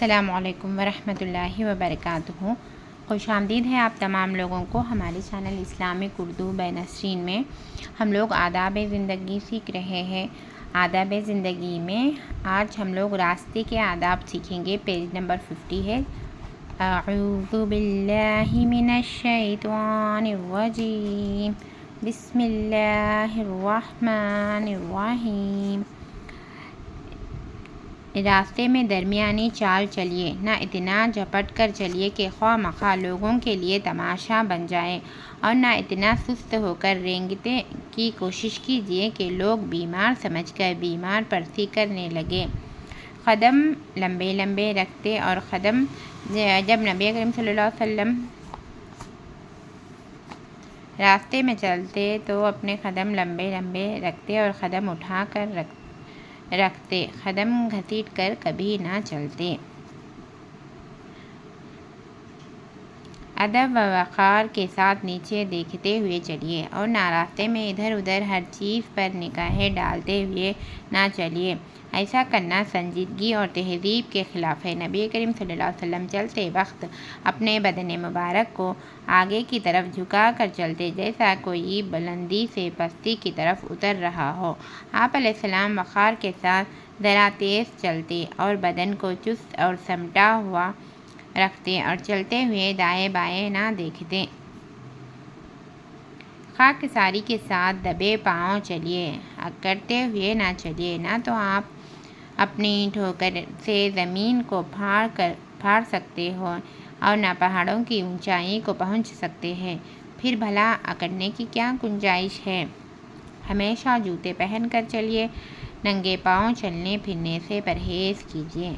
السلام علیکم ورحمۃ اللہ وبرکاتہ۔ خوش آمدید ہے آپ تمام لوگوں کو ہمارے چینل اسلامک اردو بین نسرین میں۔ ہم لوگ آداب زندگی سیکھ رہے ہیں۔ آداب زندگی میں آج ہم لوگ راستے کے آداب سیکھیں گے۔ پیج نمبر 50 ہے۔ اعوذ باللہ من الشیطان الرجیم، بسم اللہ الرحمن الرحیم۔ راستے میں درمیانی چال چلیے، نہ اتنا جھپٹ کر چلیے کہ خواہ مخواہ لوگوں کے لیے تماشا بن جائے، اور نہ اتنا سست ہو کر رینگتے کی کوشش کیجیے کہ لوگ بیمار سمجھ کر بیمار پرسی کرنے لگے۔ قدم لمبے لمبے رکھتے اور قدم جب نبی کریم صلی اللہ علیہ وسلم راستے میں چلتے تو اپنے قدم لمبے لمبے رکھتے اور قدم اٹھا کر رکھتے، قدم گھسیٹ کر کبھی نہ چلتے۔ ادب و وقار کے ساتھ نیچے دیکھتے ہوئے چلیے، اور نہ راستے میں ادھر ادھر ہر چیز پر نگاہیں ڈالتے ہوئے نہ چلیے۔ ایسا کرنا سنجیدگی اور تہذیب کے خلاف ہے۔ نبی کریم صلی اللہ علیہ وسلم چلتے وقت اپنے بدن مبارک کو آگے کی طرف جھکا کر چلتے، جیسا کوئی بلندی سے پستی کی طرف اتر رہا ہو۔ آپ علیہ السلام وقار کے ساتھ ذرا تیز چلتے اور بدن کو چست اور سمٹا ہوا رکھتے، اور چلتے ہوئے دائیں بائیں نہ دیکھتے۔ خاکساری کے ساتھ دبے پاؤں چلیے، اکڑتے ہوئے نہ چلیے، نہ تو آپ اپنی ٹھوکر سے زمین کو پھاڑ سکتے ہو اور نہ پہاڑوں کی اونچائی کو پہنچ سکتے ہیں۔ پھر بھلا اکڑنے کی کیا گنجائش ہے؟ ہمیشہ جوتے پہن کر چلیے، ننگے پاؤں چلنے پھرنے سے پرہیز کیجیے۔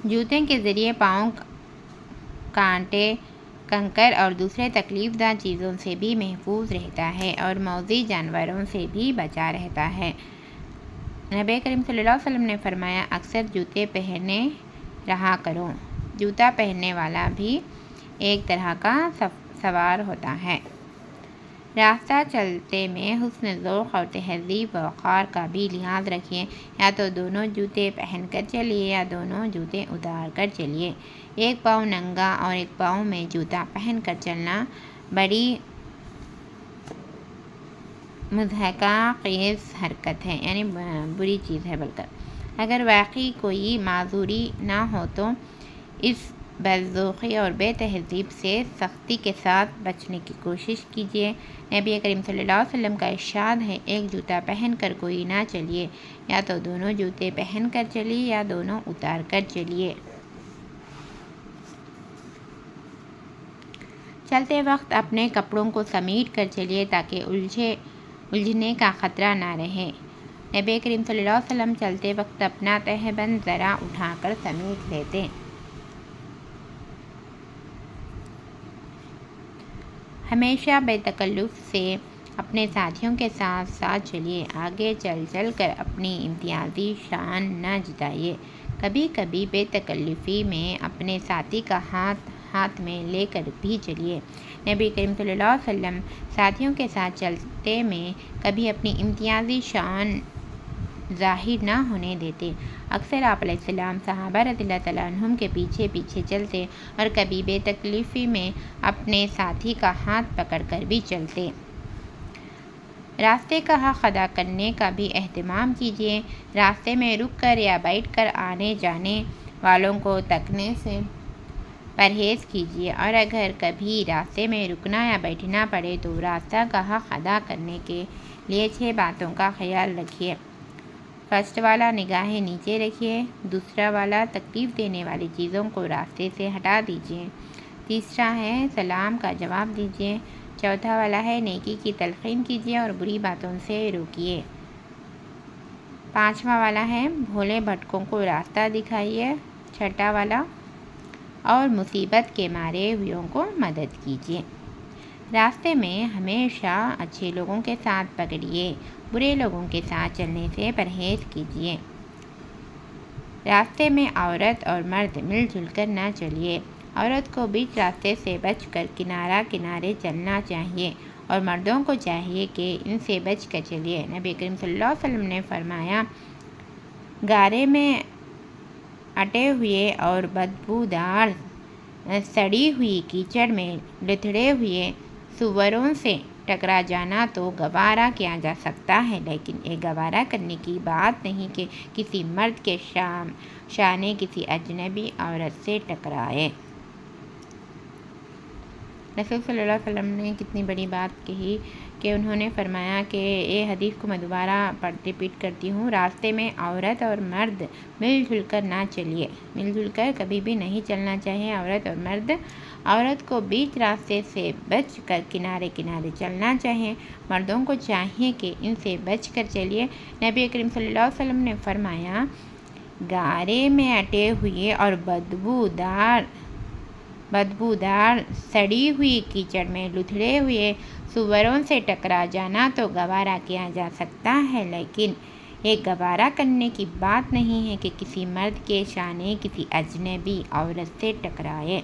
جوتے کے ذریعے پاؤں کانٹے، کنکر اور دوسرے تکلیف دہ چیزوں سے بھی محفوظ رہتا ہے، اور موذی جانوروں سے بھی بچا رہتا ہے۔ نبی کریم صلی اللہ علیہ وسلم نے فرمایا، اکثر جوتے پہنے رہا کرو۔ جوتا پہننے والا بھی ایک طرح کا سوار ہوتا ہے۔ راستہ چلتے میں حسن ذوق اور تہذیب و وقار کا بھی لحاظ رکھیے۔ یا تو دونوں جوتے پہن کر چلیے یا دونوں جوتے اتار کر چلیے۔ ایک پاؤں ننگا اور ایک پاؤں میں جوتا پہن کر چلنا بڑی مضحکہ خیز حرکت ہے، یعنی بری چیز ہے۔ بلکہ اگر واقعی کوئی معذوری نہ ہو تو اس بدذوقی اور بے تہذیب سے سختی کے ساتھ بچنے کی کوشش کیجیے۔ نبی کریم صلی اللہ علیہ وسلم کا ارشاد ہے، ایک جوتا پہن کر کوئی نہ چلیے، یا تو دونوں جوتے پہن کر چلیے یا دونوں اتار کر چلیے۔ چلتے وقت اپنے کپڑوں کو سمیٹ کر چلیے تاکہ الجھنے کا خطرہ نہ رہے۔ نبی کریم صلی اللہ علیہ وسلم چلتے وقت اپنا تہبند ذرا اٹھا کر سمیٹ لیتے۔ ہمیشہ بے تکلف سے اپنے ساتھیوں کے ساتھ ساتھ چلیے۔ آگے چل چل کر اپنی امتیازی شان نہ جتائیے۔ کبھی کبھی بے تکلفی میں اپنے ساتھی کا ہاتھ میں لے کر بھی چلیے۔ نبی کریم صلی اللہ علیہ وسلم ساتھیوں کے ساتھ چلتے میں کبھی اپنی امتیازی شان ظاہر نہ ہونے دیتے۔ اکثر آپ علیہ السلام صحابہ رضی اللہ تعالیٰ عنہم کے پیچھے پیچھے چلتے، اور کبھی بے تکلفی میں اپنے ساتھی کا ہاتھ پکڑ کر بھی چلتے۔ راستے کا حق ادا کرنے کا بھی اہتمام کیجیے۔ راستے میں رک کر یا بیٹھ کر آنے جانے والوں کو تکنے سے پرہیز کیجیے، اور اگر کبھی راستے میں رکنا یا بیٹھنا پڑے تو راستہ کا حق ادا کرنے کے لیے 6 باتوں کا خیال رکھیے۔ فرسٹ والا، نگاہیں نیچے رکھیے۔ دوسرا والا، تکلیف دینے والی چیزوں کو راستے سے ہٹا دیجیے۔ تیسرا ہے، سلام کا جواب دیجیے۔ چوتھا والا ہے، نیکی کی تلقین کیجیے اور بری باتوں سے روکیے۔ 5واں والا ہے، بھولے بھٹکوں کو راستہ دکھائیے۔ 6واں والا، اور مصیبت کے مارے ہوئوں کو مدد کیجیے۔ راستے میں ہمیشہ اچھے لوگوں کے ساتھ پکڑیے، برے لوگوں کے ساتھ چلنے سے پرہیز کیجیے۔ راستے میں عورت اور مرد مل جل کر نہ چلیے۔ عورت کو بیچ راستے سے بچ کر کنارہ کنارے چلنا چاہیے، اور مردوں کو چاہیے کہ ان سے بچ کر چلیے۔ نبی کریم صلی اللہ علیہ وسلم نے فرمایا، گارے میں اٹے ہوئے اور بدبودار سڑی ہوئی کیچڑ میں لتھڑے ہوئے سوروں سے ٹکرا جانا تو گوارا کیا جا سکتا ہے، لیکن یہ گوارا کرنے کی بات نہیں کہ کسی مرد کے شانے کسی اجنبی عورت سے ٹکرائے۔ رسول صلی اللہ علیہ وسلم نے کتنی بڑی بات کہی کہ انہوں نے فرمایا کہ یہ حدیث کو میں دوبارہ ریپیٹ کرتی ہوں، راستے میں عورت اور مرد مل جل کر نہ چلیے، مل جل کر کبھی بھی نہیں چلنا چاہیے عورت اور مرد۔ عورت کو بیچ راستے سے بچ کر کنارے کنارے چلنا چاہیے، مردوں کو چاہیے کہ ان سے بچ کر چلیے۔ نبی کریم صلی اللہ علیہ وسلم نے فرمایا، گارے میں اٹے ہوئے اور بدبودار سڑی ہوئی کیچڑ میں لتھڑے ہوئے سوروں سے ٹکرا جانا تو گوارا کیا جا سکتا ہے، لیکن یہ گوارا کرنے کی بات نہیں ہے کہ کسی مرد کے شانے کسی اجنبی عورت سے ٹکرائے۔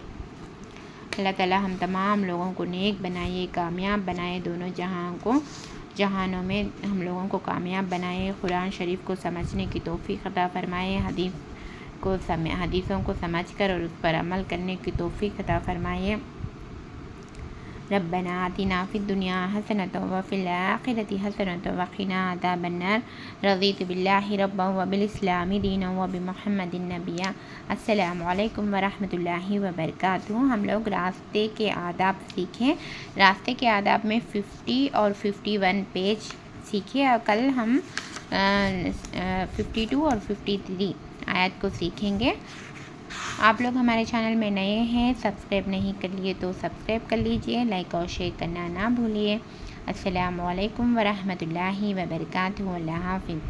اللہ تعالی ہم تمام لوگوں کو نیک بنائے، کامیاب بنائے، دونوں جہانوں میں ہم لوگوں کو کامیاب بنائے، قرآن شریف کو سمجھنے کی توفیق عطا فرمائے، حدیثوں کو سمجھ کر اور اس پر عمل کرنے کی توفیق عطا فرمائے۔ ربنا آتنا فی الدنیا حسنۃ وفی الآخرۃ حسنۃ وقنا عذاب النار۔ رضیت باللہ ربا وبالاسلام دینا وبمحمد نبیا۔ السلام علیکم ورحمۃ اللہ وبرکاتہ۔ ہم لوگ راستے کے آداب سیکھیں۔ راستے کے آداب میں 50 اور 51 پیج سیکھے، اور کل ہم 52 اور 53 آیت کو سیکھیں گے۔ آپ لوگ ہمارے چینل میں نئے ہیں، سبسکرائب نہیں کر لیے تو سبسکرائب کر لیجئے، لائک اور شیئر کرنا نہ بھولیے۔ السلام علیکم ورحمۃ اللہ وبرکاتہ۔ اللہ حافظ۔